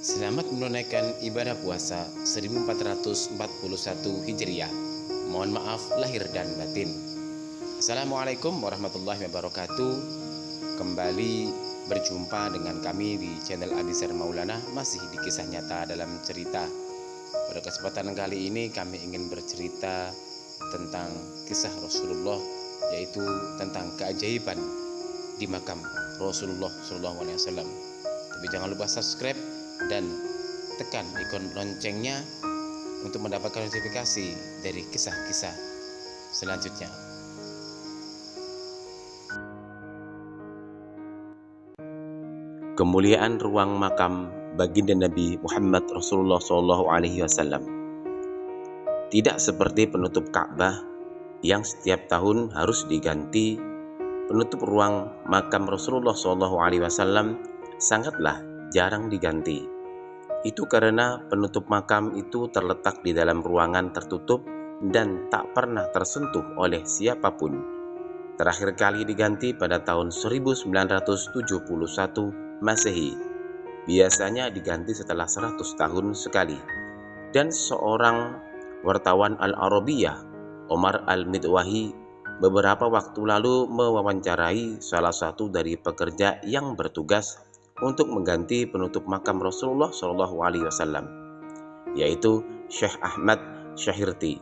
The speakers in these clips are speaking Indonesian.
Selamat menunaikan ibadah puasa 1441 Hijriah. Mohon maaf lahir dan batin. Assalamualaikum warahmatullahi wabarakatuh. Kembali berjumpa dengan kami di channel Abisar Maulana, masih di kisah nyata dalam cerita. Pada kesempatan kali ini kami ingin bercerita tentang kisah Rasulullah, yaitu tentang keajaiban di makam Rasulullah SAW. Tapi jangan lupa subscribe dan tekan ikon loncengnya untuk mendapatkan notifikasi dari kisah-kisah selanjutnya. Kemuliaan ruang makam baginda Nabi Muhammad Rasulullah SAW. Tidak seperti penutup Ka'bah yang setiap tahun harus diganti, penutup ruang makam Rasulullah SAW sangatlah jarang diganti. Itu karena penutup makam itu terletak di dalam ruangan tertutup dan tak pernah tersentuh oleh siapapun. Terakhir kali diganti pada tahun 1971 Masehi. Biasanya diganti setelah 100 tahun sekali. Dan seorang wartawan Al-Arabiyah, Omar Al-Midwahi, beberapa waktu lalu mewawancarai salah satu dari pekerja yang bertugas untuk mengganti penutup makam Rasulullah SAW, yaitu Syekh Ahmad Syahirti.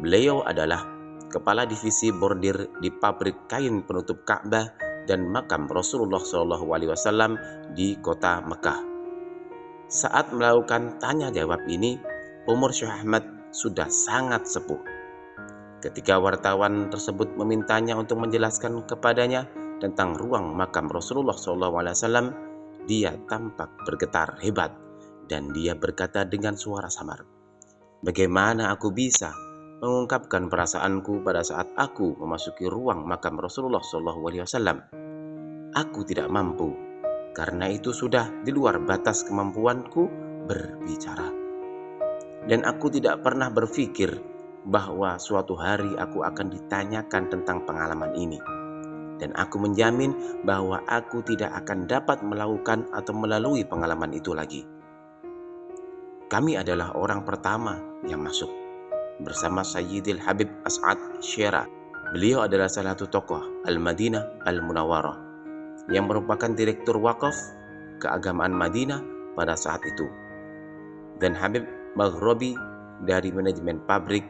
Beliau adalah kepala divisi bordir di pabrik kain penutup Ka'bah dan makam Rasulullah SAW di kota Mekah. Saat melakukan tanya jawab ini, umur Syekh Ahmad sudah sangat sepuh. Ketika wartawan tersebut memintanya untuk menjelaskan kepadanya tentang ruang makam Rasulullah SAW, dia tampak bergetar hebat dan dia berkata dengan suara samar, "Bagaimana aku bisa mengungkapkan perasaanku pada saat aku memasuki ruang makam Rasulullah SAW? Aku tidak mampu, karena itu sudah di luar batas kemampuanku berbicara. Dan aku tidak pernah berpikir bahwa suatu hari aku akan ditanyakan tentang pengalaman ini. Dan aku menjamin bahwa aku tidak akan dapat melakukan atau melalui pengalaman itu lagi. Kami adalah orang pertama yang masuk bersama Sayyidil Habib As'ad Syera. Beliau adalah salah satu tokoh Al-Madinah Al-Munawwarah yang merupakan direktur wakaf keagamaan Madinah pada saat itu. Dan Habib Maghrobi dari manajemen pabrik,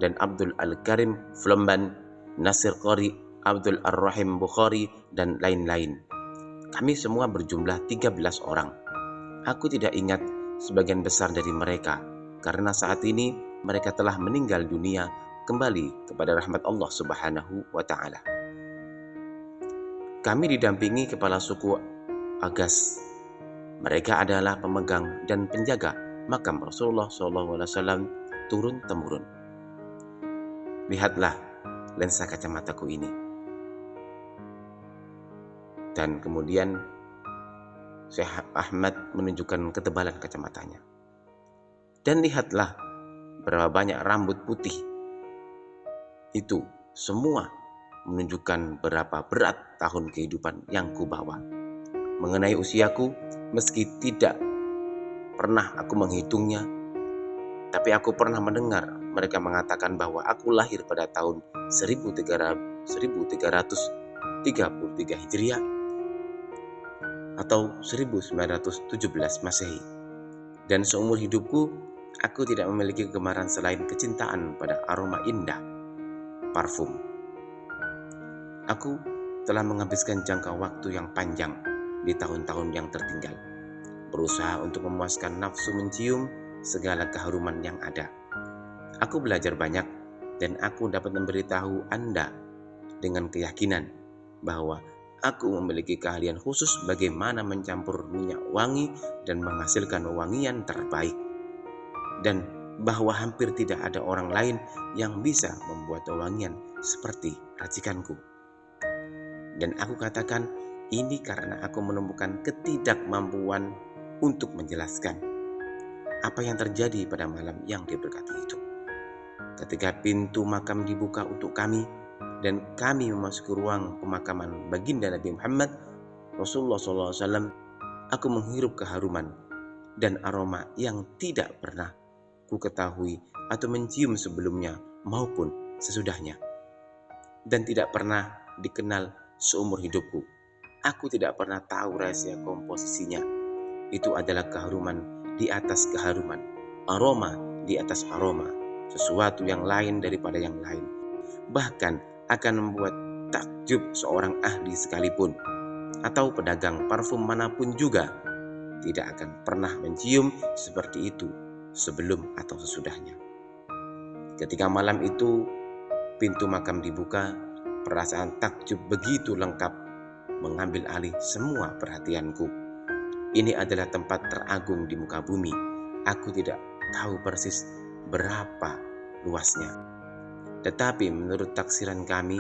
dan Abdul Al-Karim Flamban, Nasir Qari, Abdul Ar-Rahim Bukhari, dan lain-lain. Kami semua berjumlah 13 orang. Aku tidak ingat sebagian besar dari mereka, karena saat ini mereka telah meninggal dunia kembali kepada rahmat Allah Subhanahu wa Ta'ala. Kami didampingi kepala suku Agas. Mereka adalah pemegang dan penjaga makam Rasulullah SAW turun-temurun. Lihatlah lensa kacamataku ini. Dan kemudian Syekh Ahmad menunjukkan ketebalan kacamatanya. Dan lihatlah berapa banyak rambut putih. Itu semua menunjukkan berapa berat tahun kehidupan yang kubawa. Mengenai usiaku, meski tidak pernah aku menghitungnya, tapi aku pernah mendengar mereka mengatakan bahwa aku lahir pada tahun 1333 Hijriah atau 1917 Masehi. Dan seumur hidupku, aku tidak memiliki kegemaran selain kecintaan pada aroma indah, parfum. Aku telah menghabiskan jangka waktu yang panjang di tahun-tahun yang tertinggal, berusaha untuk memuaskan nafsu mencium segala keharuman yang ada. Aku belajar banyak dan aku dapat memberitahu Anda dengan keyakinan bahwa aku memiliki keahlian khusus bagaimana mencampur minyak wangi dan menghasilkan wewangian terbaik. Dan bahwa hampir tidak ada orang lain yang bisa membuat wewangian seperti racikanku. Dan aku katakan ini karena aku menemukan ketidakmampuan untuk menjelaskan apa yang terjadi pada malam yang diberkati itu. Ketika pintu makam dibuka untuk kami dan kami memasuki ruang pemakaman baginda Nabi Muhammad Rasulullah SAW, Aku menghirup keharuman dan aroma yang tidak pernah ku ketahui atau mencium sebelumnya maupun sesudahnya, dan tidak pernah dikenal seumur hidupku. Aku tidak pernah tahu rahasia komposisinya. Itu adalah keharuman di atas keharuman, aroma di atas aroma, sesuatu yang lain daripada yang lain. Bahkan akan membuat takjub seorang ahli sekalipun atau pedagang parfum manapun juga tidak akan pernah mencium seperti itu sebelum atau sesudahnya. Ketika malam itu pintu makam dibuka, perasaan takjub begitu lengkap mengambil alih semua perhatianku. Ini adalah tempat teragung di muka bumi. Aku tidak tahu persis berapa luasnya. Tetapi menurut taksiran kami,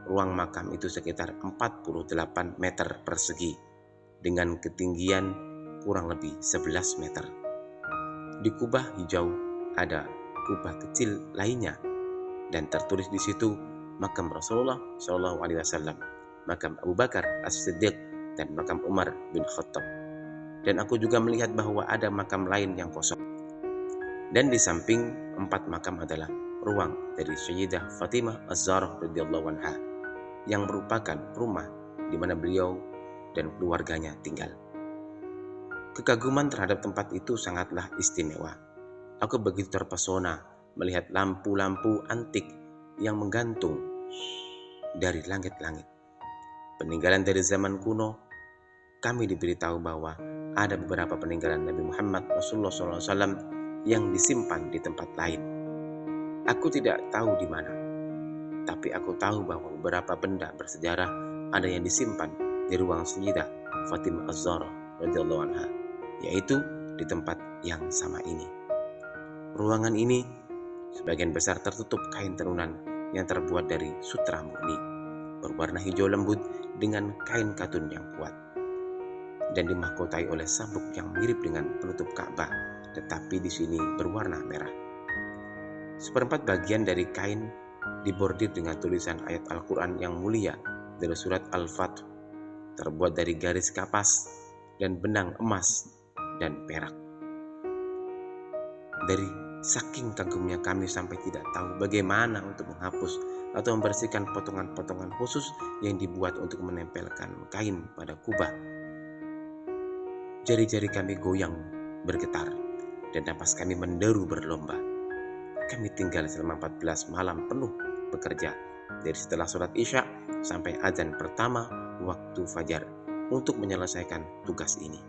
ruang makam itu sekitar 48 meter persegi dengan ketinggian kurang lebih 11 meter. Di kubah hijau ada kubah kecil lainnya dan tertulis di situ makam Rasulullah SAW, makam Abu Bakar As-Siddiq, dan makam Umar bin Khattab. Dan aku juga melihat bahwa ada makam lain yang kosong. Dan di samping 4 makam adalah ruang dari Sayyidah Fatimah Az-Zahra radhiyallahu anha yang merupakan rumah di mana beliau dan keluarganya tinggal. Kekaguman terhadap tempat itu sangatlah istimewa. Aku begitu terpesona melihat lampu-lampu antik yang menggantung dari langit-langit. Peninggalan dari zaman kuno. Kami diberitahu bahwa ada beberapa peninggalan Nabi Muhammad Rasulullah SAW yang disimpan di tempat lain. Aku tidak tahu di mana, tapi aku tahu bahwa beberapa benda bersejarah ada yang disimpan di ruang Sayyidah Fatimah Az-Zahra radhiyallahu anha, yaitu di tempat yang sama ini. Ruangan ini sebagian besar tertutup kain tenunan yang terbuat dari sutra murni, berwarna hijau lembut dengan kain katun yang kuat, dan dimahkotai oleh sabuk yang mirip dengan penutup Ka'bah, tetapi di sini berwarna merah. Seperempat bagian dari kain dibordir dengan tulisan ayat Al-Quran yang mulia dari surat Al-Fath, terbuat dari garis kapas dan benang emas dan perak. Dari saking kagumnya kami sampai tidak tahu bagaimana untuk menghapus atau membersihkan potongan-potongan khusus yang dibuat untuk menempelkan kain pada kubah. Jari-jari kami goyang bergetar dan napas kami menderu berlomba. Kami tinggal selama 14 malam penuh bekerja, dari setelah sholat Isya sampai azan pertama waktu fajar untuk menyelesaikan tugas ini.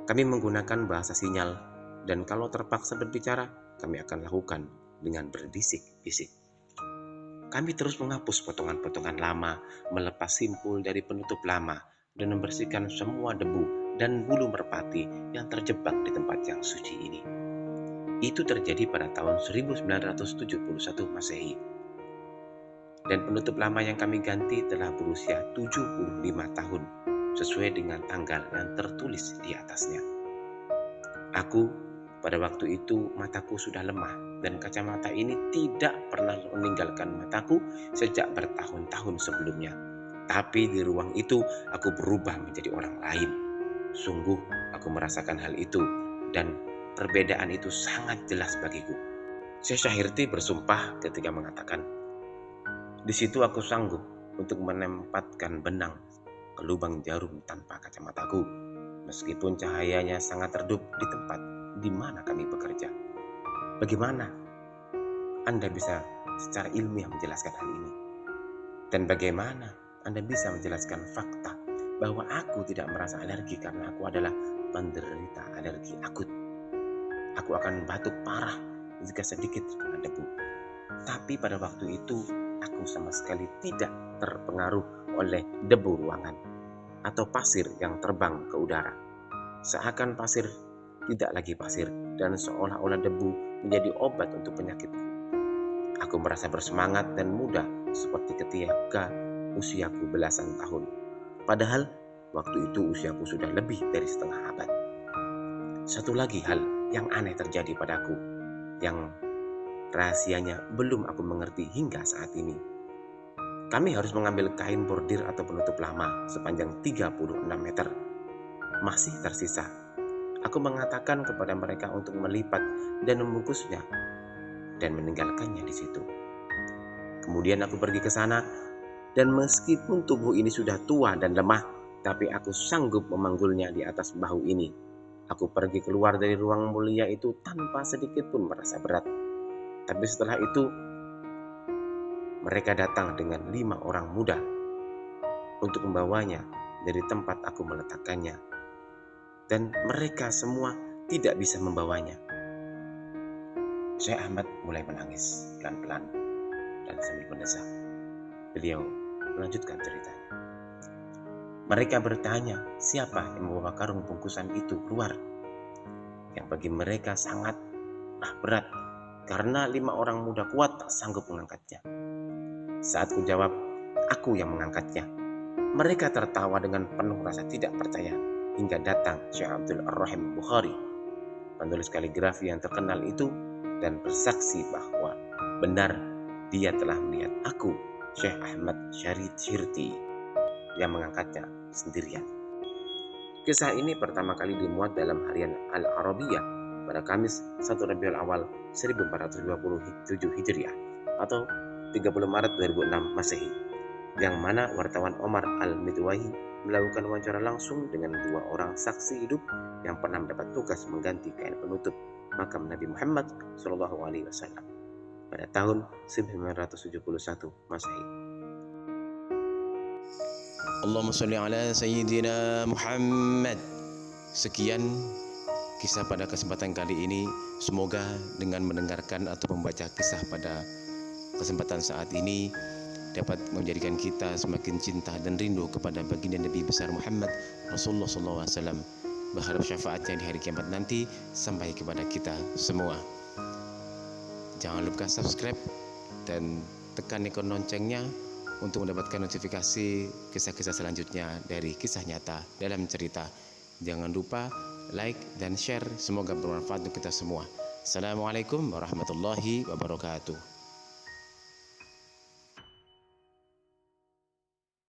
Kami menggunakan bahasa sinyal, dan kalau terpaksa berbicara, kami akan lakukan dengan berbisik-bisik. Kami terus menghapus potongan-potongan lama, melepas simpul dari penutup lama, dan membersihkan semua debu dan bulu merpati yang terjebak di tempat yang suci ini. Itu terjadi pada tahun 1971 Masehi. Dan penutup lama yang kami ganti telah berusia 75 tahun, sesuai dengan tanggal yang tertulis di atasnya. Aku, pada waktu itu mataku sudah lemah, dan kacamata ini tidak pernah meninggalkan mataku sejak bertahun-tahun sebelumnya. Tapi di ruang itu aku berubah menjadi orang lain. Sungguh aku merasakan hal itu, dan perbedaan itu sangat jelas bagiku. Syekh Syahirti bersumpah ketika mengatakan, "Di situ aku sanggup untuk menempatkan benang ke lubang jarum tanpa kacamataku, meskipun cahayanya sangat redup di tempat di mana kami bekerja." Bagaimana Anda bisa secara ilmiah menjelaskan hal ini? Dan bagaimana Anda bisa menjelaskan fakta bahwa aku tidak merasa alergi karena aku adalah penderita alergi akut? Aku akan batuk parah jika sedikit terkena debu. Tapi pada waktu itu aku sama sekali tidak terpengaruh oleh debu ruangan atau pasir yang terbang ke udara. Seakan pasir tidak lagi pasir, dan seolah-olah debu menjadi obat untuk penyakitku. Aku merasa bersemangat dan muda seperti ketika usiaku belasan tahun. Padahal waktu itu usiaku sudah lebih dari setengah abad. Satu lagi hal yang aneh terjadi padaku, yang rahasianya belum aku mengerti hingga saat ini. Kami harus mengambil kain bordir atau penutup lama sepanjang 36 meter. masih tersisa. Aku mengatakan kepada mereka untuk melipat dan membungkusnya dan meninggalkannya di situ. Kemudian aku pergi ke sana, dan meskipun tubuh ini sudah tua dan lemah, tapi aku sanggup memanggulnya di atas bahu ini. Aku pergi keluar dari ruang mulia itu tanpa sedikit pun merasa berat. Tapi setelah itu, mereka datang dengan 5 orang muda untuk membawanya dari tempat aku meletakkannya. Dan mereka semua tidak bisa membawanya. Syekh Ahmad mulai menangis pelan-pelan dan sambil mendesak. Beliau melanjutkan ceritanya. Mereka bertanya, siapa yang membawa karung bungkusan itu keluar? Yang bagi mereka sangatlah berat, karena 5 orang muda kuat tak sanggup mengangkatnya. Saat ku jawab, aku yang mengangkatnya, mereka tertawa dengan penuh rasa tidak percaya, hingga datang Syekh Abdul Ar-Rahim Bukhari, penulis kaligrafi yang terkenal itu, dan bersaksi bahwa benar dia telah melihat aku, Syekh Ahmad Syarif Shirti, yang mengangkatnya sendirian. Kisah ini pertama kali dimuat dalam harian Al-Arabiyah pada Kamis 1 Rabiul Awal 1427 Hijriah atau 30 Maret 2006 Masehi, yang mana wartawan Omar Al-Midwahi melakukan wawancara langsung dengan 2 orang saksi hidup yang pernah mendapat tugas mengganti kain penutup makam Nabi Muhammad SAW pada tahun 1971 Masehi. Allahumma sholli ala Sayyidina Muhammad. Sekian kisah pada kesempatan kali ini. Semoga dengan mendengarkan atau membaca kisah pada kesempatan saat ini dapat menjadikan kita semakin cinta dan rindu kepada baginda Nabi besar Muhammad Rasulullah SAW, berharap syafaatnya di hari kiamat nanti sampai kepada kita semua. Jangan lupa subscribe dan tekan ikon loncengnya untuk mendapatkan notifikasi kisah-kisah selanjutnya dari kisah nyata dalam cerita. Jangan lupa like dan share, semoga bermanfaat untuk kita semua. Assalamualaikum warahmatullahi wabarakatuh.